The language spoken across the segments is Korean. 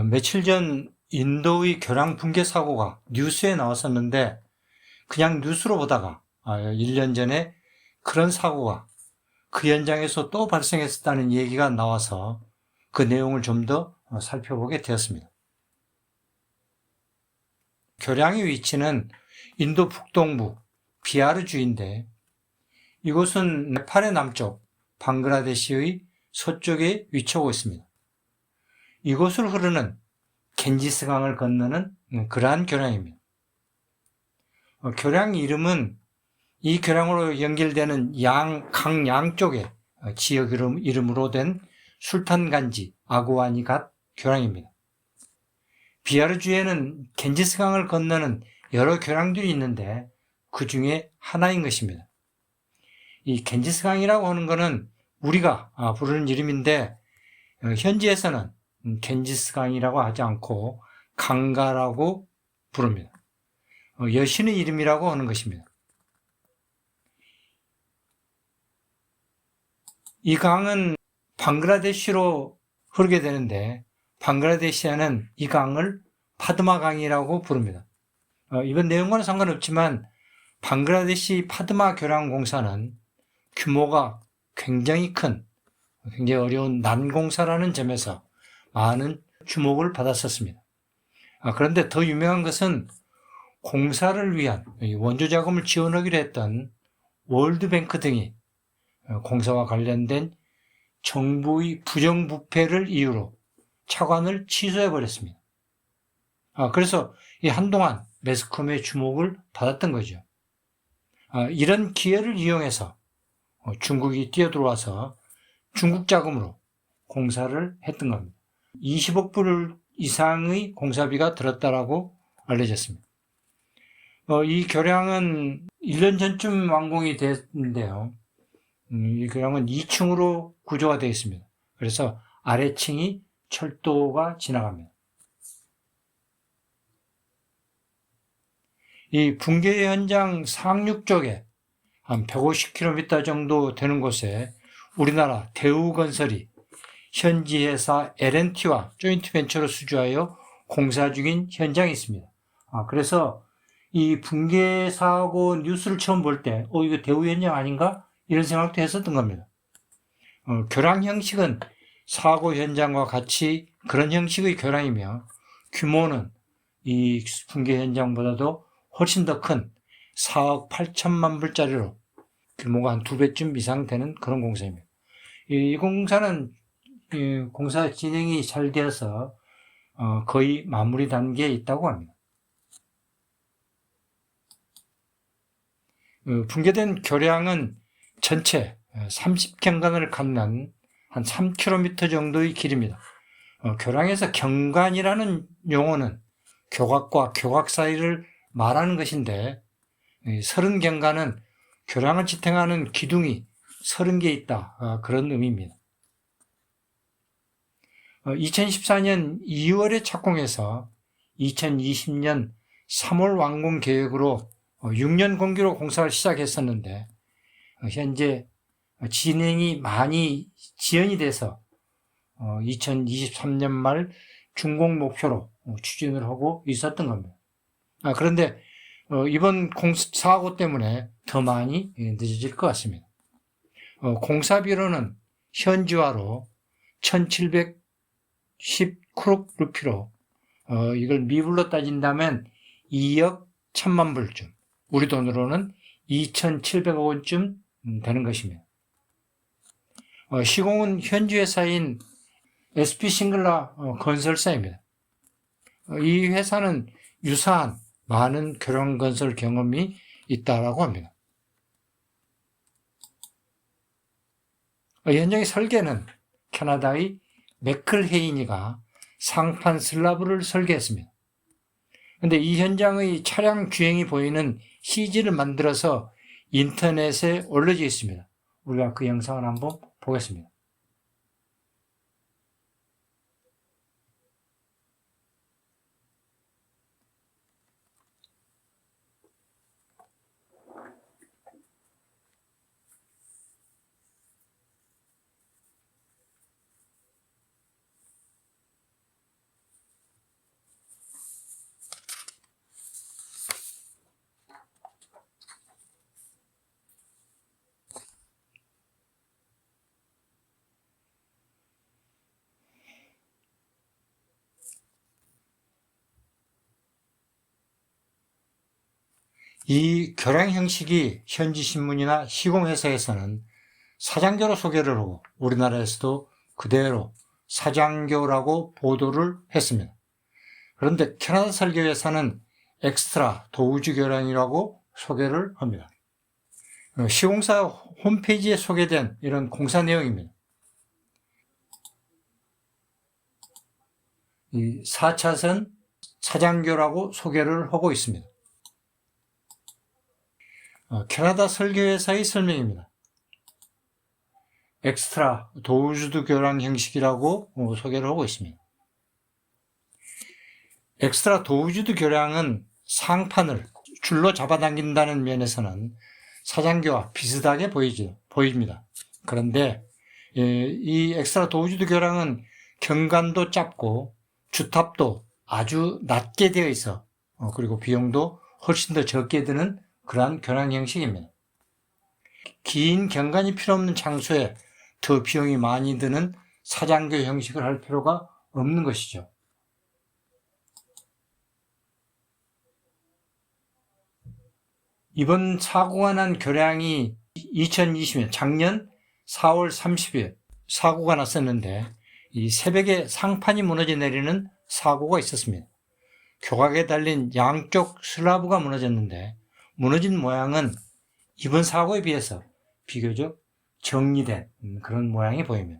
며칠 전 인도의 교량 붕괴 사고가 뉴스에 나왔었는데 그냥 뉴스로 보다가 1년 전에 그런 사고가 그 현장에서 또 발생했었다는 얘기가 나와서 그 내용을 좀 더 살펴보게 되었습니다. 교량의 위치는 인도 북동부 비하르주인데 이곳은 네팔의 남쪽, 방글라데시의 서쪽에 위치하고 있습니다. 이곳을 흐르는 겐지스강을 건너는 그러한 교량입니다. 교량 이름은 이 교량으로 연결되는 강 양쪽에 지역 이름으로 된 술탄간지 아구와니갓 교량입니다. 비하르주에는 겐지스강을 건너는 여러 교량들이 있는데 그 중에 하나인 것입니다. 이 겐지스강이라고 하는 것은 우리가 부르는 이름인데 현지에서는 겐지스강이라고 하지 않고 강가라고 부릅니다. 여신의 이름이라고 하는 것입니다. 이 강은 방글라데시로 흐르게 되는데 방글라데시아는 이 강을 파드마 강이라고 부릅니다. 이번 내용과는 상관없지만 방글라데시 파드마 교량 공사는 규모가 굉장히 큰, 굉장히 어려운 난공사라는 점에서 많은 주목을 받았었습니다. 그런데 더 유명한 것은 공사를 위한 원조 자금을 지원하기로 했던 월드뱅크 등이 공사와 관련된 정부의 부정부패를 이유로 차관을 취소해버렸습니다. 그래서 한동안 매스컴의 주목을 받았던 거죠. 이런 기회를 이용해서 중국이 뛰어들어와서 중국 자금으로 공사를 했던 겁니다. 20억 불 이상의 공사비가 들었다라고 알려졌습니다. 이 교량은 1년 전쯤 완공이 됐는데요. 이 교량은 2층으로 구조가 되어 있습니다. 그래서 아래층이 철도가 지나갑니다. 이 붕괴 현장 상륙 쪽에 한 150km 정도 되는 곳에 우리나라 대우건설이 현지 회사 L&T와 조인트 벤처로 수주하여 공사 중인 현장이 있습니다. 그래서 이 붕괴 사고 뉴스를 처음 볼 때, 이거 대우 현장 아닌가? 이런 생각도 했었던 겁니다. 교량 형식은 사고 현장과 같이 그런 형식의 교량이며 규모는 이 붕괴 현장보다도 훨씬 더 큰 4억 8천만 불짜리로 규모가 한 2배쯤 이상 되는 그런 공사입니다. 이 공사는 공사 진행이 잘 되어서 거의 마무리 단계에 있다고 합니다. 붕괴된 교량은 전체 30경관을 갖는 한 3km 정도의 길입니다. 교량에서 경관이라는 용어는 교각과 교각 사이를 말하는 것인데 30경관은 교량을 지탱하는 기둥이 30개 있다. 그런 의미입니다. 2014년 2월에 착공해서 2020년 3월 완공 계획으로 6년 공기로 공사를 시작했었는데 현재 진행이 많이 지연이 돼서 2023년 말 준공 목표로 추진을 하고 있었던 겁니다. 그런데 이번 사고 때문에 더 많이 늦어질 것 같습니다. 공사비로는 현지화로 1710크록 루피로 이걸 미불로 따진다면 2억 1천만 불쯤, 우리 돈으로는 2,700억 원쯤 되는 것입니다. 시공은 현지 회사인 SP 싱글라 건설사입니다. 이 회사는 유사한 많은 교량 건설 경험이 있다라고 합니다. 현장의 설계는 캐나다의 맥클헤이니가 상판 슬라브를 설계했습니다. 그런데 이 현장의 차량 주행이 보이는 CG를 만들어서 인터넷에 올려져 있습니다. 우리가 그 영상을 한번 보겠습니다. 이 교량 형식이 현지 신문이나 시공회사에서는 사장교로 소개를 하고 우리나라에서도 그대로 사장교라고 보도를 했습니다. 그런데 캐나다 설교회사는 엑스트라 도우주 교량이라고 소개를 합니다. 시공사 홈페이지에 소개된 이런 공사 내용입니다. 이 4차선 사장교라고 소개를 하고 있습니다. 캐나다 설교회사의 설명입니다. 엑스트라 도우주드 교량 형식이라고 소개를 하고 있습니다. 엑스트라 도우주드 교량은 상판을 줄로 잡아당긴다는 면에서는 사장교와 비슷하게 보입니다. 그런데 이 엑스트라 도우주드 교량은 경관도 짧고 주탑도 아주 낮게 되어 있어 그리고 비용도 훨씬 더 적게 드는 그러한 교량 형식입니다. 긴 경관이 필요 없는 장소에 더 비용이 많이 드는 사장교 형식을 할 필요가 없는 것이죠. 이번 사고가 난 교량이 2020년 작년 4월 30일 사고가 났었는데 이 새벽에 상판이 무너져 내리는 사고가 있었습니다. 교각에 달린 양쪽 슬라브가 무너졌는데 무너진 모양은 이번 사고에 비해서 비교적 정리된 그런 모양이 보입니다.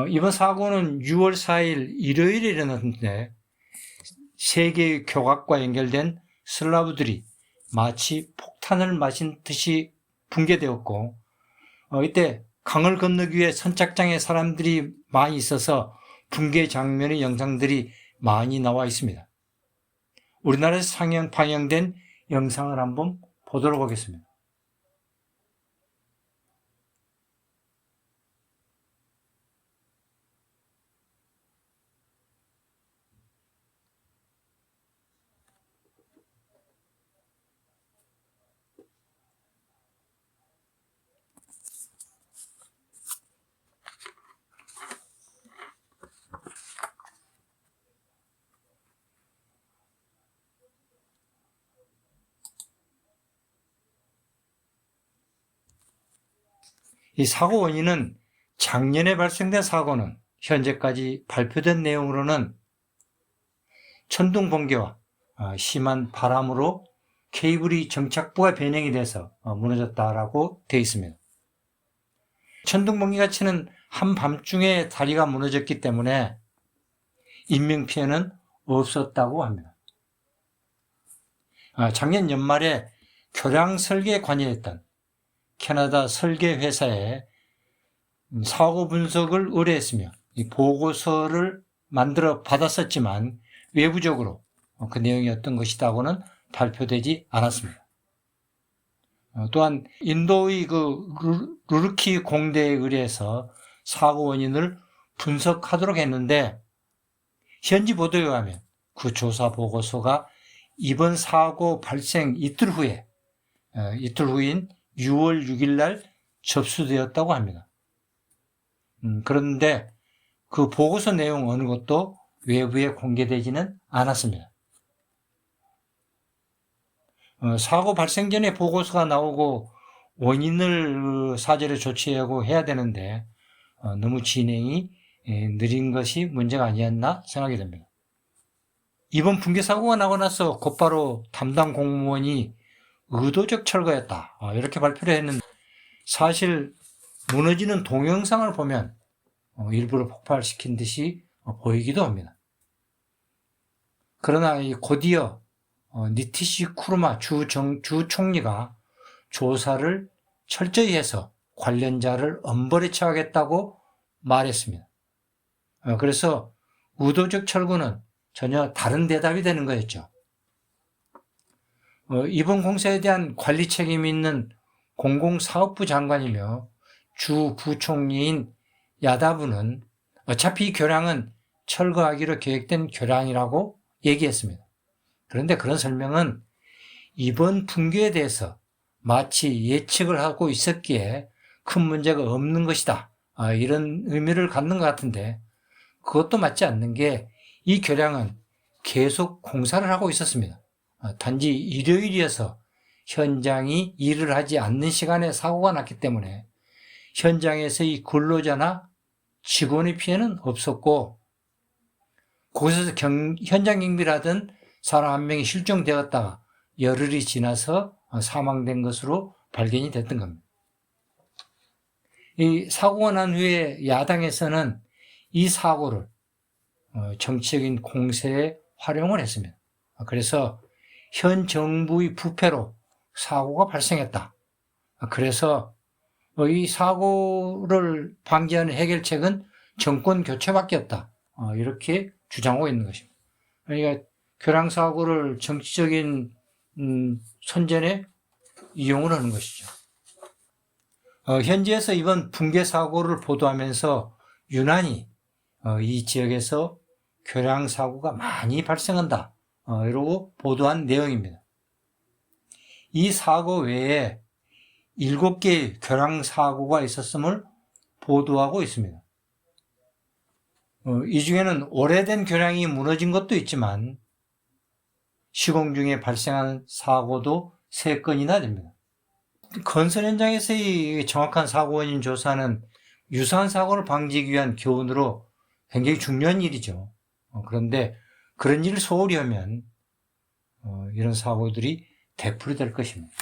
이번 사고는 6월 4일 일요일에 일어났는데 세 개의 교각과 연결된 슬라브들이 마치 폭탄을 마신 듯이 붕괴되었고 이때 강을 건너기 위해 선착장에 사람들이 많이 있어서 붕괴 장면의 영상들이 많이 나와 있습니다. 우리나라에서 방영된 영상을 한번 보도록 하겠습니다. 이 사고 원인은 작년에 발생된 사고는 현재까지 발표된 내용으로는 천둥 번개와 심한 바람으로 케이블이 정착부가 변형이 돼서 무너졌다라고 되어 있습니다. 천둥 번개가 치는 한밤중에 다리가 무너졌기 때문에 인명피해는 없었다고 합니다. 작년 연말에 교량 설계에 관여했던 캐나다 설계회사에 사고 분석을 의뢰했으며 이 보고서를 만들어 받았었지만 외부적으로 그 내용이 어떤 것이다고는 발표되지 않았습니다. 또한 인도의 그 루르키 공대에 의뢰해서 사고 원인을 분석하도록 했는데 현지 보도에 의하면 그 조사 보고서가 이번 사고 발생 이틀 후인 6월 6일 날 접수되었다고 합니다. 그런데 그 보고서 내용 어느 것도 외부에 공개되지는 않았습니다. 사고 발생 전에 보고서가 나오고 원인을 사전에 조치하고 해야 되는데 너무 진행이 느린 것이 문제가 아니었나 생각이 됩니다. 이번 붕괴 사고가 나고 나서 곧바로 담당 공무원이 의도적 철거였다 이렇게 발표를 했는데 사실 무너지는 동영상을 보면 일부러 폭발시킨 듯이 보이기도 합니다. 그러나 곧이어 니티시 쿠르마 주 총리가 조사를 철저히 해서 관련자를 엄벌에 처하겠다고 말했습니다. 그래서 의도적 철거는 전혀 다른 대답이 되는 거였죠. 이번 공사에 대한 관리 책임이 있는 공공사업부 장관이며 주 부총리인 야다부는 어차피 이 교량은 철거하기로 계획된 교량이라고 얘기했습니다. 그런데 그런 설명은 이번 붕괴에 대해서 마치 예측을 하고 있었기에 큰 문제가 없는 것이다 이런 의미를 갖는 것 같은데 그것도 맞지 않는 게 이 교량은 계속 공사를 하고 있었습니다. 단지 일요일이어서 현장이 일을 하지 않는 시간에 사고가 났기 때문에 현장에서의 근로자나 직원의 피해는 없었고, 거기서 현장 경비를 하던 사람 한 명이 실종되었다가 열흘이 지나서 사망된 것으로 발견이 됐던 겁니다. 이 사고가 난 후에 야당에서는 이 사고를 정치적인 공세에 활용을 했습니다. 그래서 현 정부의 부패로 사고가 발생했다. 그래서 이 사고를 방지하는 해결책은 정권 교체밖에 없다. 이렇게 주장하고 있는 것입니다. 그러니까 교량사고를 정치적인 선전에 이용을 하는 것이죠. 현지에서 이번 붕괴 사고를 보도하면서 유난히 이 지역에서 교량사고가 많이 발생한다. 이러고 보도한 내용입니다. 이 사고 외에 7개의 교량사고가 있었음을 보도하고 있습니다. 이 중에는 오래된 교량이 무너진 것도 있지만 시공 중에 발생한 사고도 3건이나 됩니다. 건설 현장에서의 정확한 사고 원인 조사는 유사한 사고를 방지하기 위한 교훈으로 굉장히 중요한 일이죠. 그런데 그런 일을 소홀히 하면 이런 사고들이 되풀이될 것입니다.